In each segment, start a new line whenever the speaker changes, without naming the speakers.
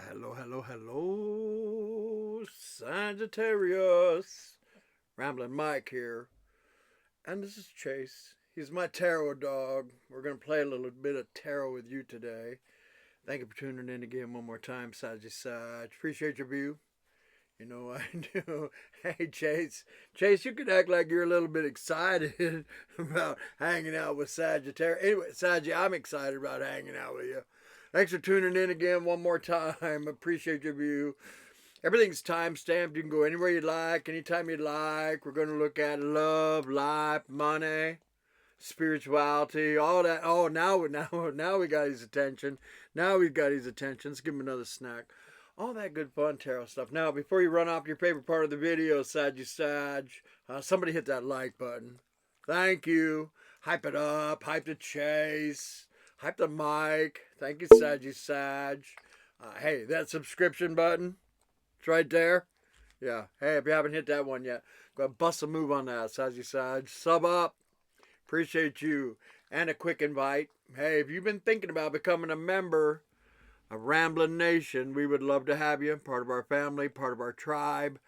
Hello, Sagittarius. Ramblin Mike here. And this is Chase. He's my tarot dog. We're going to play a little bit of tarot with you today. Thank you for tuning in again one more time, Sag. Appreciate your view. You know I do. Hey, Chase. Chase, you can act like you're a little bit excited about hanging out with Sagittarius. Anyway, Sag, I'm excited about hanging out with you. Thanks for tuning in again one more time. Appreciate your view. Everything's time stamped. You can go anywhere you like, anytime you like. We're going to look at love, life, money, spirituality, all that. Oh, now we got his attention. Now we've got his attention. Let's give him another snack. All that good fun tarot stuff. Now, before you run off to your favorite part of the video, Sag, somebody hit that like button. Thank you. Hype it up. Hype the Chase. Hype the mic. Thank you, Sag. Hey, that subscription button, it's right there. Yeah. Hey, if you haven't hit that one yet, go ahead, bust a move on that, Sag. Sub up. Appreciate you. And a quick invite. Hey, if you've been thinking about becoming a member of Ramblin Nation, we would love to have you. Part of our family, part of our tribe.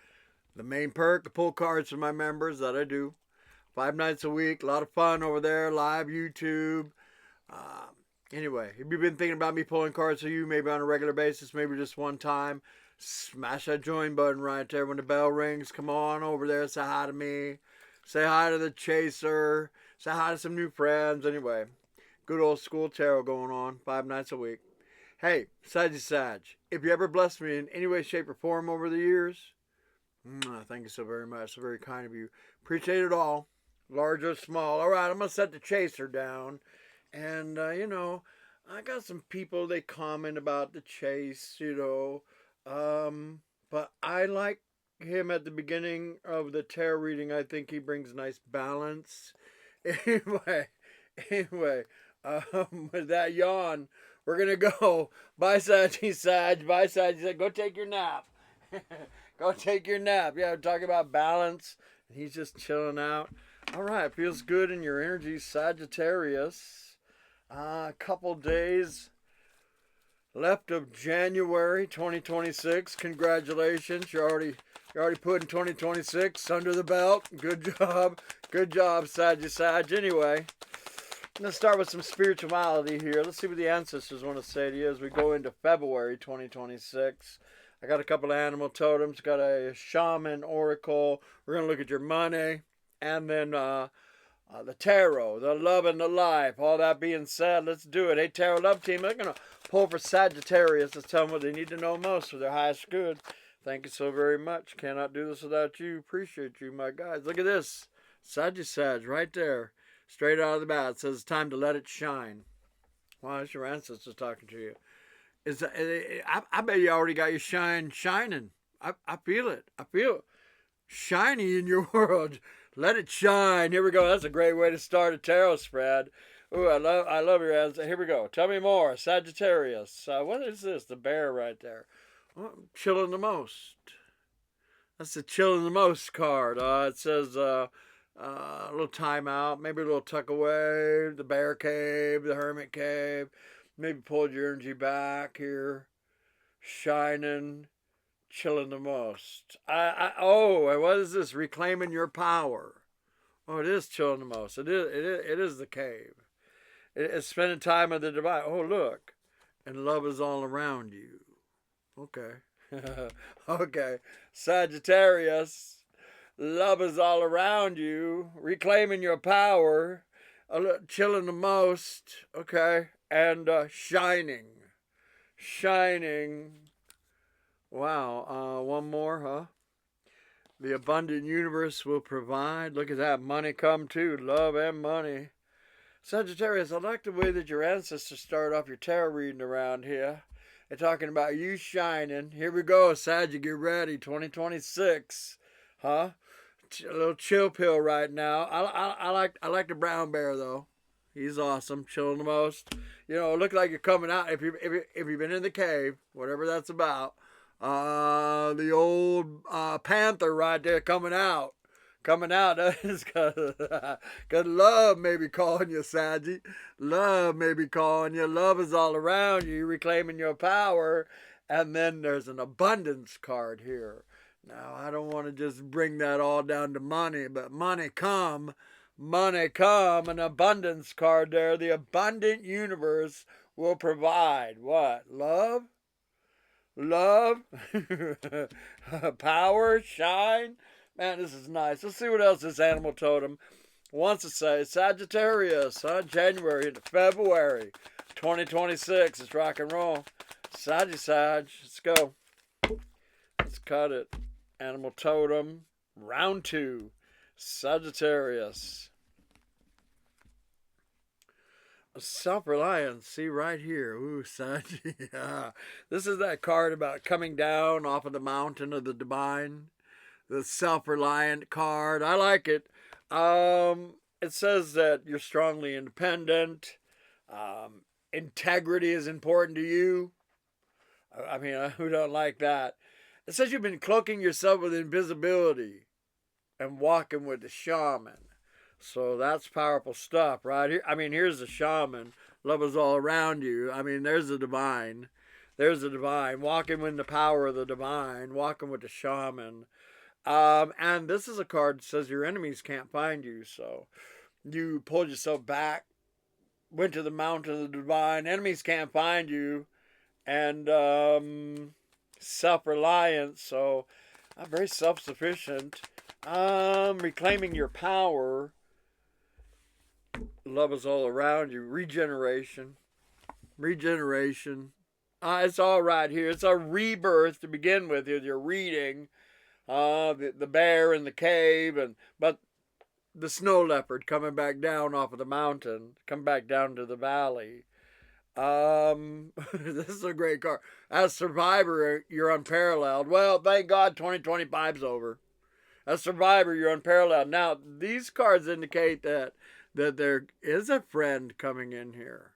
The main perk, I pull cards from my members, that I do. 5 nights a week. A lot of fun over there. Live YouTube. Anyway, if you've been thinking about me pulling cards for you, maybe on a regular basis, maybe just one time, smash that join button right there when the bell rings. Come on over there, say hi to me. Say hi to the Chaser. Say hi to some new friends. Anyway, good old school tarot going on 5 nights a week. Hey, Sag, if you ever blessed me in any way, shape, or form over the years, thank you so very much. So very kind of you. Appreciate it all, large or small. All right, I'm going to set the Chaser down. And, I got some people, they comment about the Chase, but I like him at the beginning of the tarot reading. I think he brings nice balance. Anyway, with that yawn, we're going to go. Bye, Sag. Bye, Sag. Go take your nap. Go take your nap. Yeah, we're talking about balance. And he's just chilling out. All right, feels good in your energy, Sagittarius. A couple days left of January 2026. Congratulations. You're already putting 2026 under the belt. Good job, Sag. Anyway, let's start with some spirituality here. Let's see what the ancestors want to say to you as we go into February 2026. I got a couple of animal totems. Got a shaman oracle. We're going to look at your money. And then the tarot, the love and the life. All that being said, let's do it. Hey, tarot love team, they're going to pull for Sagittarius. Let's tell them what they need to know most for their highest good. Thank you so very much. Cannot do this without you. Appreciate you, my guys. Look at this. Sag, right there. Straight out of the bat. It says it's time to let it shine. Wow, it's your ancestors talking to you. I bet you already got your shine shining. I feel it. I feel shiny in your world. Let it shine. Here we go. That's a great way to start a tarot spread. Ooh, I love your answer. Here we go. Tell me more. Sagittarius. What is this? The bear right there. Oh, chilling the most. That's the chilling the most card. It says a little timeout. Maybe a little tuck away. The bear cave. The hermit cave. Maybe pulled your energy back here. Shining. Chilling the most. What is this? Reclaiming your power. Oh, it is chilling the most. It is the cave. It's spending time with the divine. Oh, look. And love is all around you. Okay. Okay. Sagittarius. Love is all around you. Reclaiming your power. Chilling the most. Okay. And shining. Shining. Wow, one more, huh? The abundant universe will provide. Look at that, money come too, love and money. Sagittarius, I like the way that your ancestors start off your tarot reading around here. They're talking about you shining. Here we go, Sag, get ready, 2026, huh? A little chill pill right now. I like the brown bear though. He's awesome, chilling the most. It looks like you're coming out. If you've been in the cave, whatever that's about. The old panther right there coming out. That is because love may be calling you, Sag. Love may be calling you. Love is all around you. You're reclaiming your power. And then there's an abundance card here. Now, I don't want to just bring that all down to money, but money come, an abundance card there. The abundant universe will provide what? Love? Love? Power? Shine? Man, this is nice. Let's see what else this animal totem wants to say. Sagittarius, January to February 2026. It's rock and roll. Saggy Sag. Let's go. Let's cut it. Animal totem. Round 2. Sagittarius. Self-reliance. See right here. Ooh, Sag. Yeah. This is that card about coming down off of the mountain of the divine. The self-reliant card. I like it. It says that you're strongly independent. Integrity is important to you. I mean, who don't like that? It says you've been cloaking yourself with invisibility and walking with the shaman. So that's powerful stuff right here. I mean, here's the shaman. Love is all around you. I mean, there's the divine. There's the divine. Walking with the power of the divine. Walking with the shaman. And this is a card that says your enemies can't find you. So you pulled yourself back, went to the mountain of the divine. Enemies can't find you. And self-reliant. So I'm very self-sufficient. Reclaiming your power. Love is all around you. Regeneration. It's all right here. It's a rebirth to begin with. You're reading the bear in the cave, but the snow leopard coming back down off of the mountain, come back down to the valley. This is a great card. As Survivor, you're unparalleled. Well, thank God 2025's over. As Survivor, you're unparalleled. Now, these cards indicate that there is a friend coming in here.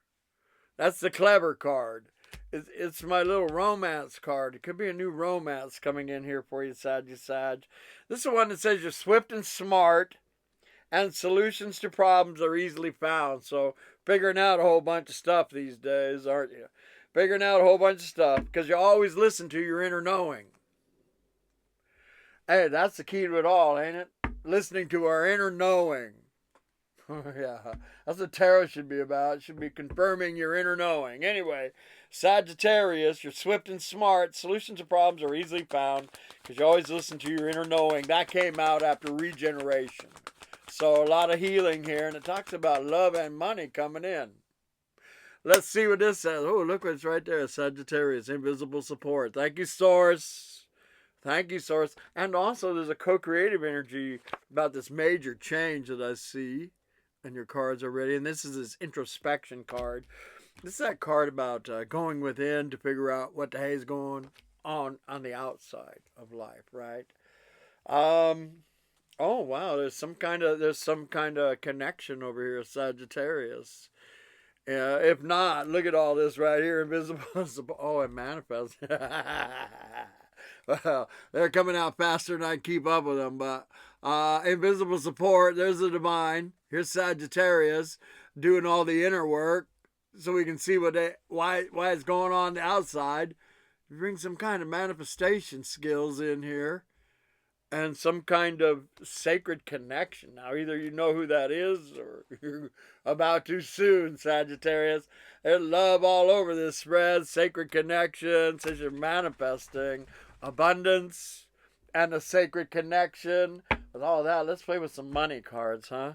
That's the clever card. It's my little romance card. It could be a new romance coming in here for you, Sag. This is the one that says you're swift and smart, and solutions to problems are easily found. So, figuring out a whole bunch of stuff these days, aren't you? Figuring out a whole bunch of stuff, because you always listen to your inner knowing. Hey, that's the key to it all, ain't it? Listening to our inner knowing. Yeah, that's what Terre should be about. It should be confirming your inner knowing. Anyway, Sagittarius, you're swift and smart. Solutions to problems are easily found because you always listen to your inner knowing. That came out after regeneration. So a lot of healing here, and it talks about love and money coming in. Let's see what this says. Oh, look what's right there. Sagittarius, invisible support. Thank you, Source. Thank you, Source. And also there's a co-creative energy about this major change that I see. And your cards are ready. And this is this introspection card. This is that card about going within to figure out what the hell's going on the outside of life, right? Oh wow, there's some kind of connection over here, Sagittarius. If not, look at all this right here, invisible. Oh, it manifests. Well, they're coming out faster than I can keep up with them, but invisible support, there's the divine. Here's Sagittarius doing all the inner work so we can see why it's going on the outside. Bring some kind of manifestation skills in here and some kind of sacred connection. Now, either you know who that is or you're about to soon, Sagittarius. There's love all over this spread, sacred connection, says you're manifesting abundance and a sacred connection. With all that, let's play with some money cards, huh?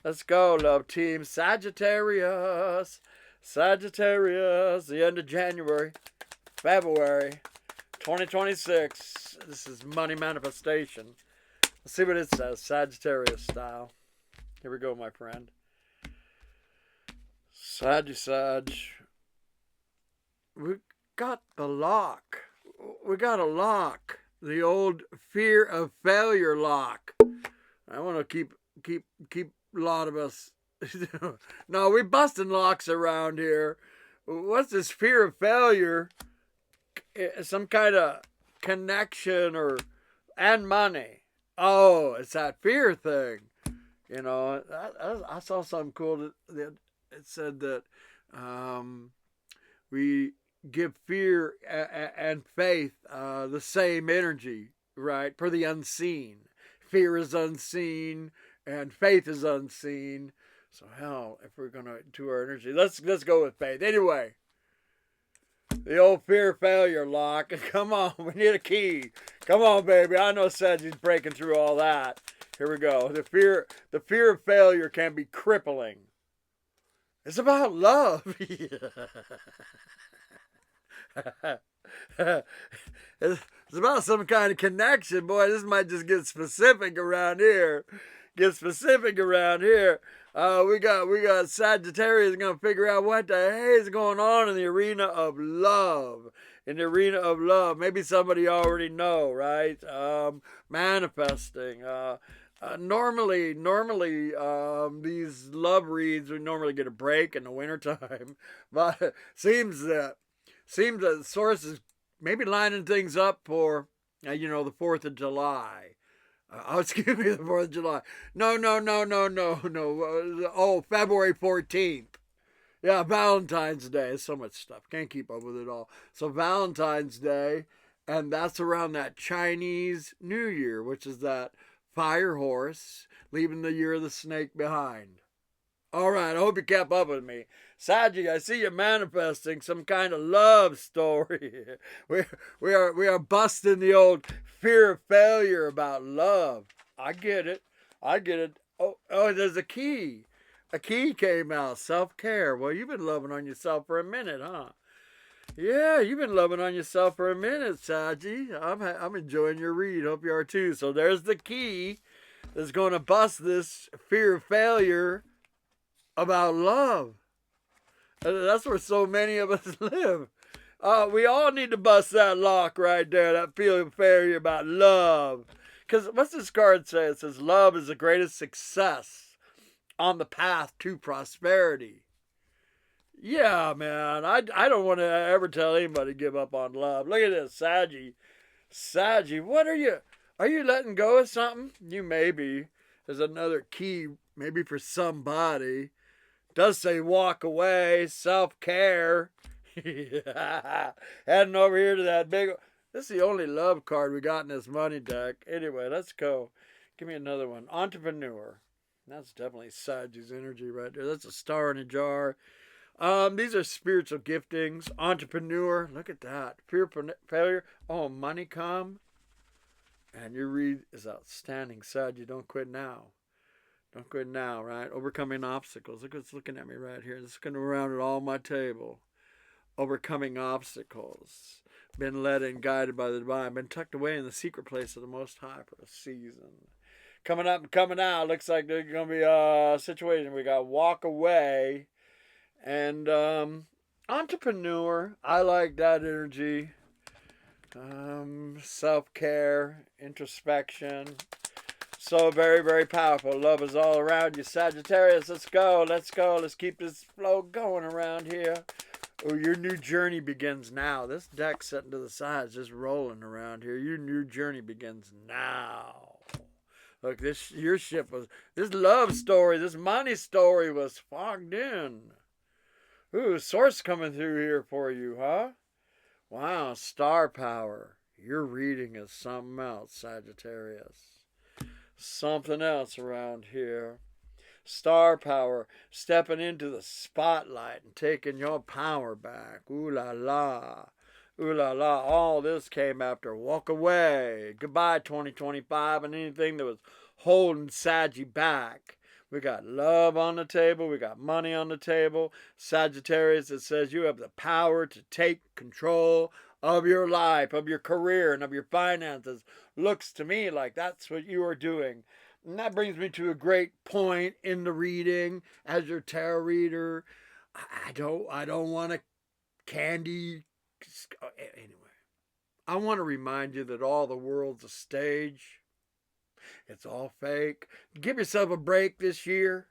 Let's go, love team. Sagittarius. The end of January, February 2026. This is money manifestation. Let's see what it says, Sagittarius style. Here we go, my friend. Sag. We got the lock. We got a lock. The old fear of failure lock. I want to keep a lot of us. No, we busting locks around here. What's this fear of failure? Some kind of connection and money. Oh, it's that fear thing. You know, I saw something cool that it said that we give fear and faith the same energy, right? For the unseen. Fear is unseen and faith is unseen. So hell, if we're gonna do our energy, let's go with faith. Anyway, the old fear of failure lock. Come on, we need a key. Come on, baby. I know Sagi's breaking through all that. Here we go. The fear of failure can be crippling. It's about love. It's about some kind of connection. Boy, this might just get specific around here. We got Sagittarius going to figure out what the hell is going on in the arena of love. Maybe somebody already know, right? Manifesting. Normally, these love reads, we normally get a break in the wintertime. But it seems that the source is maybe lining things up for, the 4th of July. Excuse me, the 4th of July. No. February 14th. Yeah, Valentine's Day. There's so much stuff. Can't keep up with it all. So Valentine's Day, and that's around that Chinese New Year, which is that fire horse leaving the year of the snake behind. All right, I hope you kept up with me. Saji, I see you manifesting some kind of love story. We are busting the old fear of failure about love. I get it. Oh, there's a key. A key came out. Self-care. Well, you've been loving on yourself for a minute, huh? Yeah, you've been loving on yourself for a minute, Saji. I'm enjoying your read. Hope you are too. So there's the key that's going to bust this fear of failure about love. That's where so many of us live. We all need to bust that lock right there, that feeling of failure about love. Because what's this card say? It says love is the greatest success on the path to prosperity. Yeah, man. I don't want to ever tell anybody to give up on love. Look at this, Saji. What are you letting go of something? You may be. There's another key, maybe for somebody. Does say walk away, self-care. Heading over here to that big... This is the only love card we got in this money deck. Anyway, let's go. Give me another one. Entrepreneur. That's definitely Sagi's energy right there. That's a star in a jar. These are spiritual giftings. Entrepreneur. Look at that. Fear of failure. Oh, money come. And your read is outstanding. Sagi, don't quit now. Don't quit now, right? Overcoming obstacles. Look what's looking at me right here. It's going around at all my table. Overcoming obstacles. Been led and guided by the divine. Been tucked away in the secret place of the Most High for a season. Coming up and coming out. Looks like there's going to be a situation. We got walk away. And entrepreneur. I like that energy. Self-care. Introspection. So very, very powerful. Love is all around you, Sagittarius. Let's go. Let's keep this flow going around here. Oh, your new journey begins now. This deck sitting to the side is just rolling around here. Your new journey begins now. Look, this love story, this money story was fogged in. Ooh, source coming through here for you, huh? Wow, star power. Your reading is something else, Sagittarius. Something else around here. Star power, stepping into the spotlight and taking your power back. Ooh la la. Ooh la la. All this came after walk away. Goodbye 2025 and anything that was holding Saggy back. We got love on the table. We got money on the table. Sagittarius, it says you have the power to take control of your life, of your career, and of your finances. Looks to me like that's what you are doing. And that brings me to a great point in the reading. As your tarot reader, I don't want to candy. Anyway, I want to remind you that all the world's a stage. It's all fake. Give yourself a break this year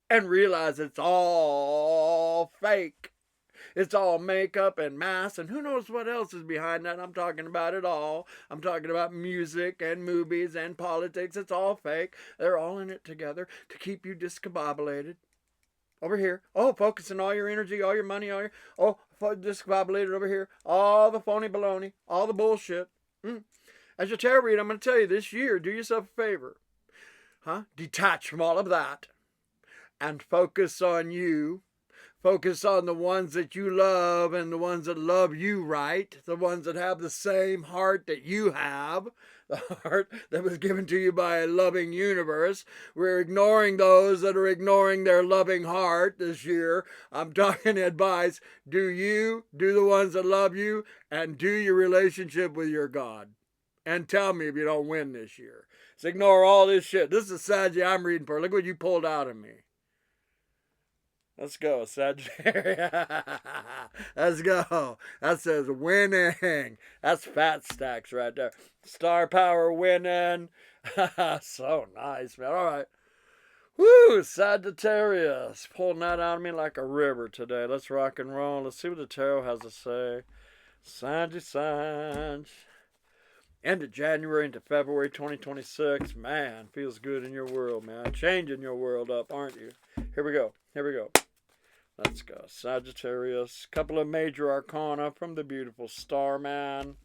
and realize it's all fake. It's all makeup and masks and who knows what else is behind that. I'm talking about it all. I'm talking about music and movies and politics. It's all fake. They're all in it together to keep you discombobulated. over here. Oh, focusing all your energy, all your money, all your, oh, discombobulated over here. All the phony baloney, all the bullshit. As your tarot read, I'm going to tell you this year, do yourself a favor. Detach from all of that and focus on you. Focus on the ones that you love and the ones that love you right. The ones that have the same heart that you have. The heart that was given to you by a loving universe. We're ignoring those that are ignoring their loving heart this year. I'm talking advice. Do you, do the ones that love you, and do your relationship with your God. And tell me if you don't win this year. So ignore all this shit. This is the Sagittarius I'm reading for. Look what you pulled out of me. Let's go, Sagittarius. Let's go. That says winning. That's fat stacks right there. Star power winning. So nice, man. All right. Woo, Sagittarius. Pulling that out of me like a river today. Let's rock and roll. Let's see what the tarot has to say. Sag. End of January into February 2026. Man, feels good in your world, man. Changing your world up, aren't you? Here we go. Here we go. Let's go. Sagittarius. Couple of major arcana from the beautiful Starman.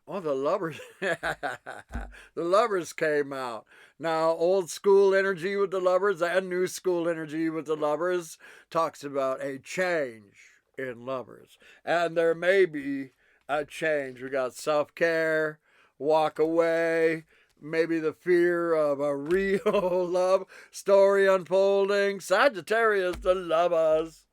Oh, the lovers. The lovers came out. Now, old school energy with the lovers and new school energy with the lovers talks about a change in lovers. And there may be a change. We got self-care, walk away, maybe the fear of a real love story unfolding. Sagittarius, the lovers.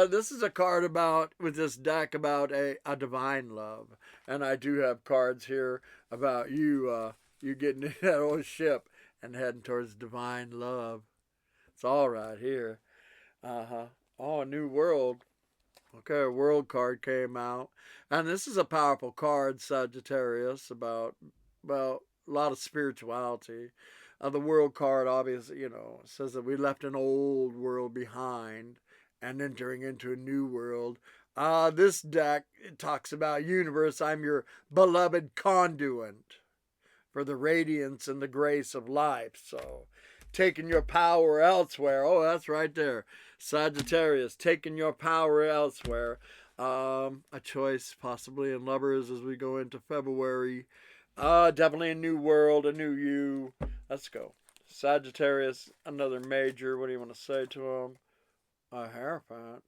This is a card about, with this deck, about a divine love. And I do have cards here about you getting in that old ship and heading towards divine love. It's all right here. Oh, a new world. Okay, a world card came out. And this is a powerful card, Sagittarius, about, well, a lot of spirituality. The world card, obviously, says that we left an old world behind and entering into a new world. This deck, it talks about universe. I'm your beloved conduit for the radiance and the grace of life. So, taking your power elsewhere. Oh, that's right there. Sagittarius, taking your power elsewhere. A choice possibly in lovers as we go into February. Definitely a new world, a new you. Let's go. Sagittarius, another major. What do you want to say to him? A Hierophant.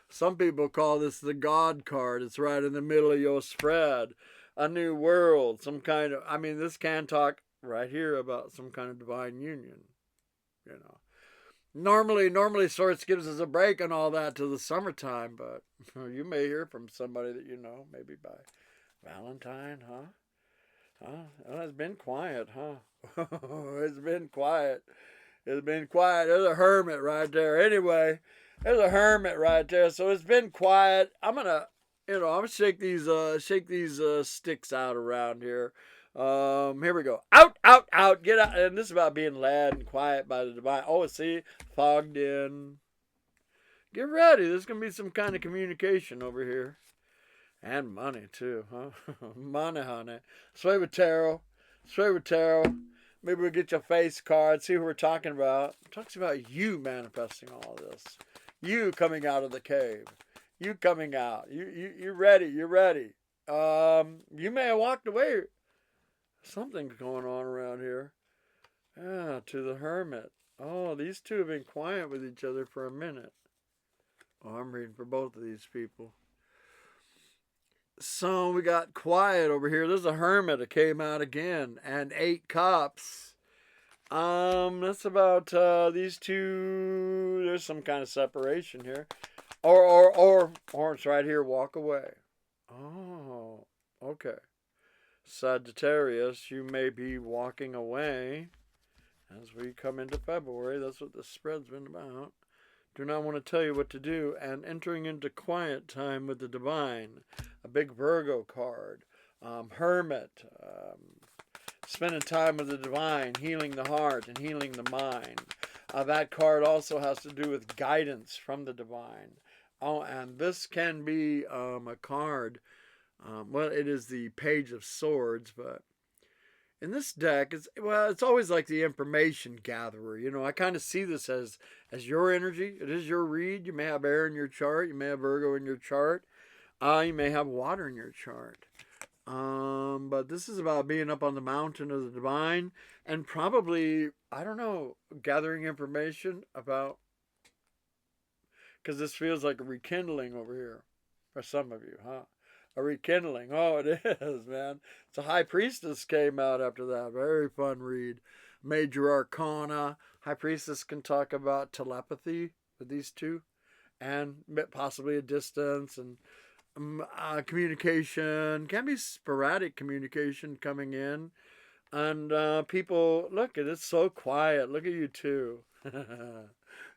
Some people call this the God card. It's right in the middle of your spread. A new world. Some kind of, this can talk right here about some kind of divine union. Normally Swords gives us a break and all that to the summertime, but you may hear from somebody that you know, maybe by Valentine, Well, it's been quiet, It's been quiet. It's been quiet. There's a hermit right there. Anyway, there's a hermit right there. So it's been quiet. I'm gonna shake these sticks out around here. Here we go. Out, get out. And this is about being led and quiet by the divine. Oh, see, fogged in. Get ready. There's gonna be some kind of communication over here. And money too, Money, honey. Sway with tarot. Maybe we'll get your face card, see who we're talking about. It talks about you manifesting all this. You coming out of the cave. You coming out. You're ready. You're ready. You may have walked away. Something's going on around here. Yeah, to the hermit. Oh, these two have been quiet with each other for a minute. Oh, I'm reading for both of these people. So we got quiet over here. There's a hermit that came out again. And 8 cups. That's about these two. There's some kind of separation here. Or it's right here, walk away. Oh, okay. Sagittarius, you may be walking away as we come into February. That's what the spread's been about. Do not want to tell you what to do. And entering into quiet time with the divine. A big Virgo card. Hermit. Spending time with the divine. Healing the heart and healing the mind. That card also has to do with guidance from the divine. Oh, and this can be a card. Well, it is the Page of Swords, but in this deck, it's always like the information gatherer. You know, I kind of see this as your energy. It is your read. You may have air in your chart. You may have Virgo in your chart. You may have water in your chart. But this is about being up on the mountain of the divine and probably, I don't know, gathering information about, because this feels like a rekindling over here for some of you, huh? A rekindling. Oh, it is, man. It's a High Priestess came out after that. Very fun read. Major Arcana. High Priestess can talk about telepathy with these two and possibly a distance and communication. Can be sporadic communication coming in. And people, look, it's so quiet. Look at you two.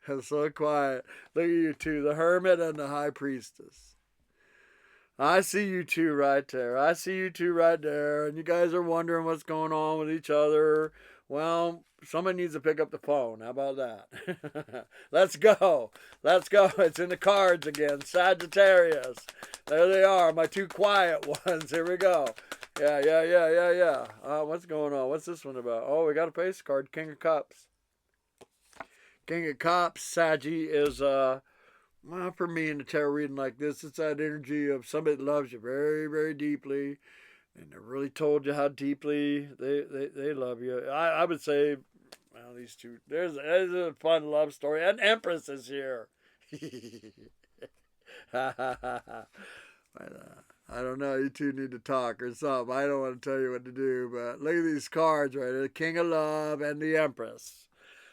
It's so quiet. Look at you two, the Hermit and the High Priestess. I see you two right there. I see you two right there. And you guys are wondering what's going on with each other. Well, somebody needs to pick up the phone. How about that? Let's go. Let's go. It's in the cards again. Sagittarius. There they are, my two quiet ones. Here we go. Yeah. What's going on? What's this one about? Oh, we got a face card. King of Cups. King of Cups, Saggy, is, well, for me in a tarot reading like this, it's that energy of somebody that loves you very, very deeply. And they really told you how deeply they love you. I would say, well, these two, there's a fun love story. And Empress is here. I don't know. You two need to talk or something. I don't want to tell you what to do, but look at these cards right here. The King of Love and the Empress.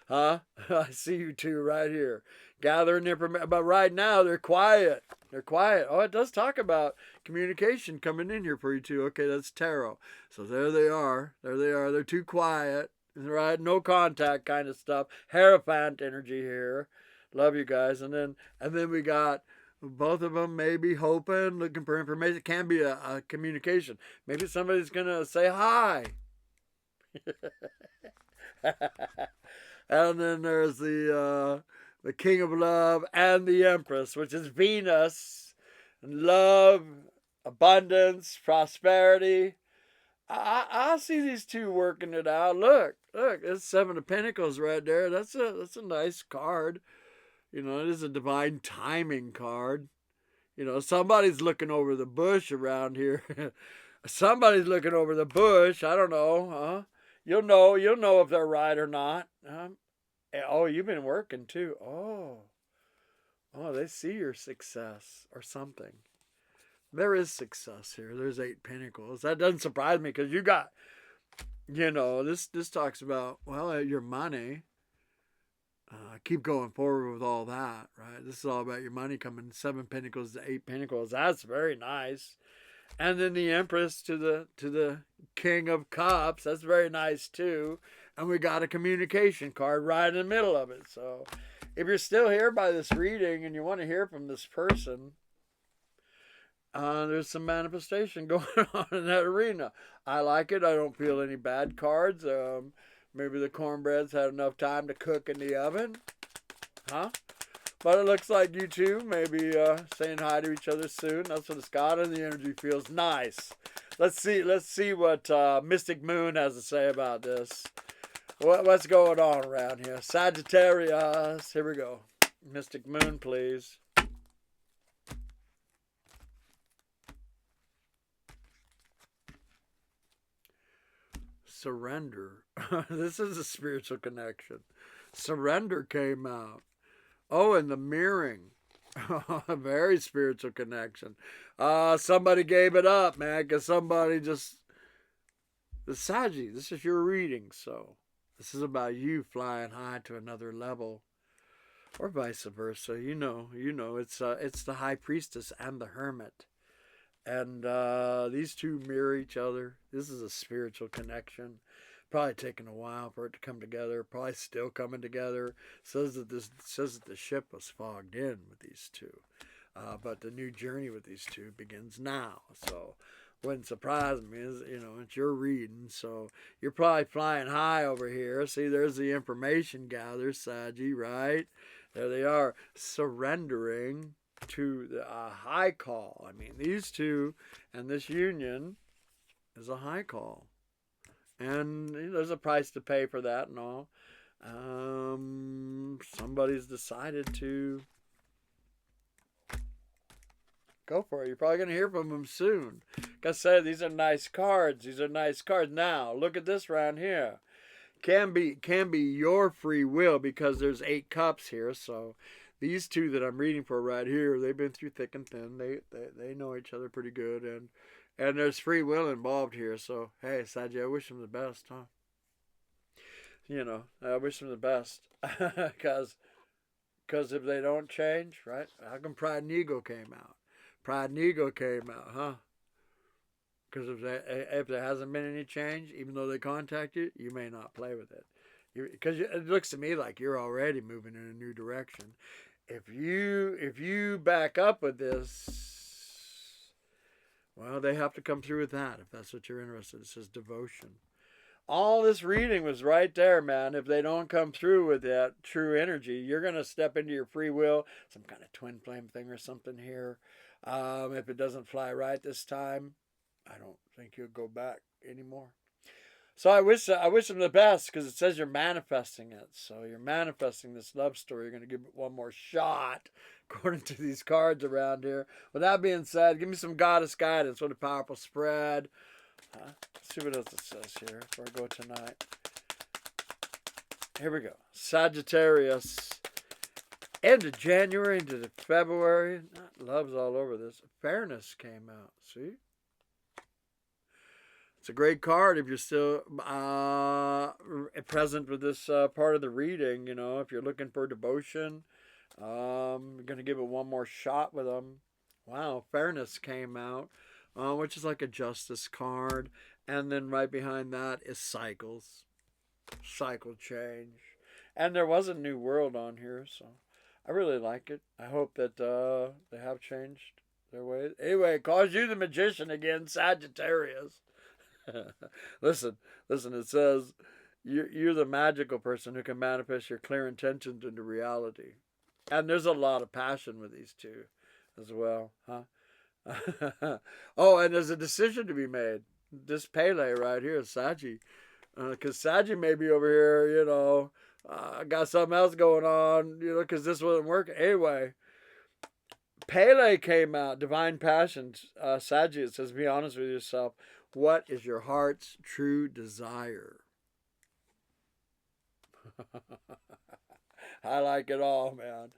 Huh? I see you two right here. Gathering information. But right now, they're quiet. They're quiet. Oh, it does talk about communication coming in here for you two. Okay, that's tarot. So there they are. There they are. They're too quiet. Right? No contact kind of stuff. Hierophant energy here. Love you guys. And then we got both of them maybe hoping, looking for information. It can be a communication. Maybe somebody's going to say hi. And then there's the King of Love and the Empress, which is Venus. Love, abundance, prosperity. I see these two working it out. Look, it's Seven of Pentacles right there. That's a nice card. You know, it is a divine timing card. You know, somebody's looking over the bush around here. Somebody's looking over the bush. I don't know, huh? You'll know if they're right or not. Oh, you've been working too. Oh, they see your success or something. There is success here. There's 8 Pentacles. That doesn't surprise me because you got, you know, this talks about, well, your money. Keep going forward with all that, right? This is all about your money coming 7 Pentacles to 8 Pentacles. That's very nice. And then the Empress to the King of Cups. That's very nice too. And we got a communication card right in the middle of it. So if you're still here by this reading and you want to hear from this person, there's some manifestation going on in that arena. I like it. I don't feel any bad cards. Maybe the cornbread's had enough time to cook in the oven. Huh? But it looks like you two may be saying hi to each other soon. That's what it's got, and the energy feels nice. Let's see what Mystic Moon has to say about this. What's going on around here? Sagittarius. Here we go. Mystic Moon, please. Surrender. This is a spiritual connection. Surrender came out. Oh, and the mirroring. A very spiritual connection. Somebody gave it up, man, because somebody just... The Saggy, this is your reading, so this is about you flying high to another level. Or vice versa. You know, it's the High Priestess and the Hermit. And these two mirror each other. This is a spiritual connection. Probably taken a while for it to come together. Probably still coming together. Says that the ship was fogged in with these two. But the new journey with these two begins now. So wouldn't surprise me. It's your reading. So you're probably flying high over here. See, there's the information gather, Saggy, right? There they are, surrendering to the high call. I mean, these two and this union is a high call. And there's a price to pay for that and all. Somebody's decided to go for it. You're probably going to hear from them soon. Like I said, these are nice cards. These are nice cards. Now, look at this round here. Can be your free will, because there's 8 cups here. So these two that I'm reading for right here, they've been through thick and thin. They know each other pretty good, and there's free will involved here. So hey, Saji, I wish them the best, huh? I wish them the best, because if they don't change, right? How come Pride and Ego came out? Pride and Ego came out, huh? Because if there hasn't been any change, even though they contact you, you may not play with it. Because it looks to me like you're already moving in a new direction. If you back up with this, well, they have to come through with that if that's what you're interested in. It says devotion. All this reading was right there, man. If they don't come through with that true energy, you're going to step into your free will, some kind of twin flame thing or something here. If it doesn't fly right this time, I don't think you'll go back anymore. So I wish them the best, because it says you're manifesting it. So you're manifesting this love story. You're going to give it one more shot, according to these cards around here. With that being said, give me some goddess guidance. What a powerful spread. Let's see what else it says here before I go tonight. Here we go. Sagittarius. End of January into February. Love's all over this. Fairness came out. See? It's a great card if you're still present with this part of the reading. If you're looking for devotion, you're going to give it one more shot with them. Wow, Fairness came out, which is like a justice card. And then right behind that is Cycles. Cycle change. And there was a New World on here, so I really like it. I hope that they have changed their ways. Anyway, it calls you the Magician again, Sagittarius. Listen, it says you're the magical person who can manifest your clear intentions into reality. And there's a lot of passion with these two as well, huh? Oh, and there's a decision to be made. This Pele right here, Saji. Because Saji may be over here, got something else going on, because this wasn't working. Anyway, Pele came out, Divine Passions. Saji, it says, be honest with yourself. What is your heart's true desire? I like it all, man.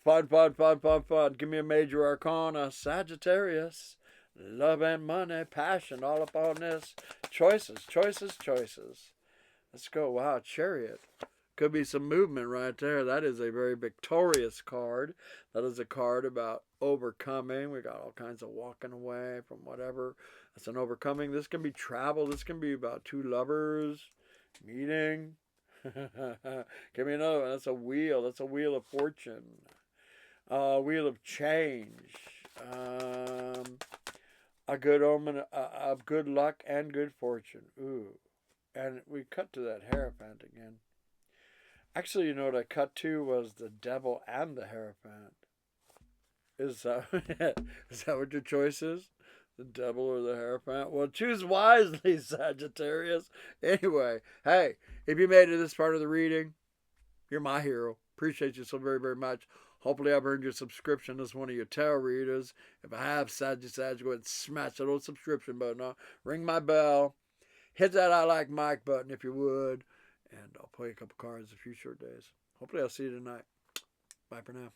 Fun. Give me a major arcana. Sagittarius. Love and money, passion, all upon this. Choices. Let's go. Wow, Chariot. Could be some movement right there. That is a very victorious card. That is a card about overcoming. We got all kinds of walking away from whatever. That's an overcoming. This can be travel. This can be about two lovers meeting. Give me another one. That's a wheel. That's a wheel of fortune. Wheel of change. A good omen of good luck and good fortune. Ooh. And we cut to that Hierophant again. Actually, what I cut to was the Devil and the Hierophant. Is that what your choice is? The Devil or the Hierophant? Well, choose wisely, Sagittarius. Anyway, hey, if you made it this part of the reading, you're my hero. Appreciate you so very, very much. Hopefully I've earned your subscription as one of your tarot readers. If I have, go ahead and smash that old subscription button. Ring my bell. Hit that I like Mike button if you would. And I'll play a couple cards a few short days. Hopefully I'll see you tonight. Bye for now.